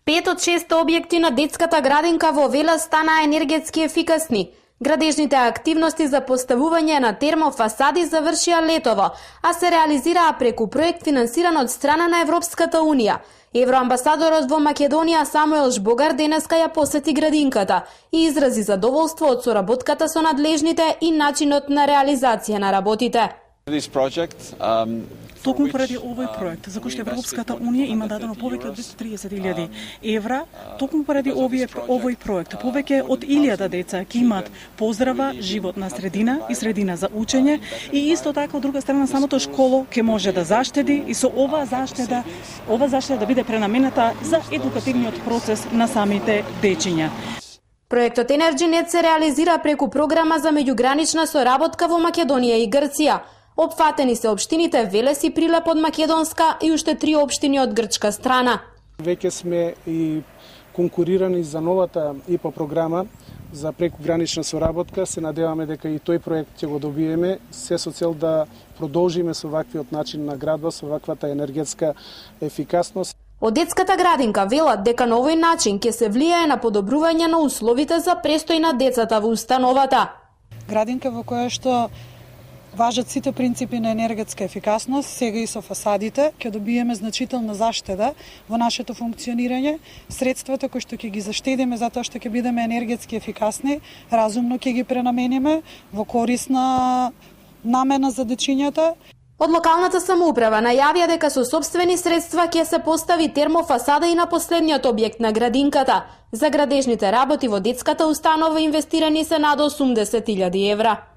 5 од 6 објекти на детската градинка во Велес станаа енергетски ефикасни. Градежните активности за поставување на термофасади завршија летово, а се реализираа преку проект финансиран од страна на Европската Унија. Евроамбасадорот во Македонија Самуел Жбогар денеска ја посети градинката и изрази задоволство од соработката со надлежните и начинот на реализација на работите. Токму поради овој проект, за кој што Европската Унија има дадено повеќе од 230.000 евра, токму поради овој проект, повеќе од 1000 деца ќе имаат поздрава, животна средина и средина за учење и исто така од друга страна самото школо ќе може да заштеди и со ова заштеда да биде пренамената за едукативниот процес на самите дечиња. Проектот Енерджинет се реализира преку програма за меѓугранична соработка во Македонија и Грција. Опфатени се општините Велес и Прилеп од македонска и уште 3 општини од грчка страна. Веќе сме и конкурирани за новата ИПА програма за прекугранична соработка. Се надеваме дека и тој проект ќе го добиеме, се со цел да продолжиме со ваквиот начин на градба, со ваквата енергетска ефикасност. Од детската градинка велат дека на овој начин ќе се влијае на подобрување на условите за престој на децата во установата. Градинка во која што важат сите принципи на енергетска ефикасност, сега и со фасадите, ќе добиеме значителна заштеда во нашето функционирање. Средствата кои што ќе ги заштедиме затоа што ќе бидеме енергетски ефикасни, разумно ќе ги пренамениме во корисна намена за дечињата. Од локалната самоуправа најавија дека со сопствени средства ќе се постави термофасада и на последниот објект на градинката. За градежните работи во детската установа инвестирани се над 80.000 евра.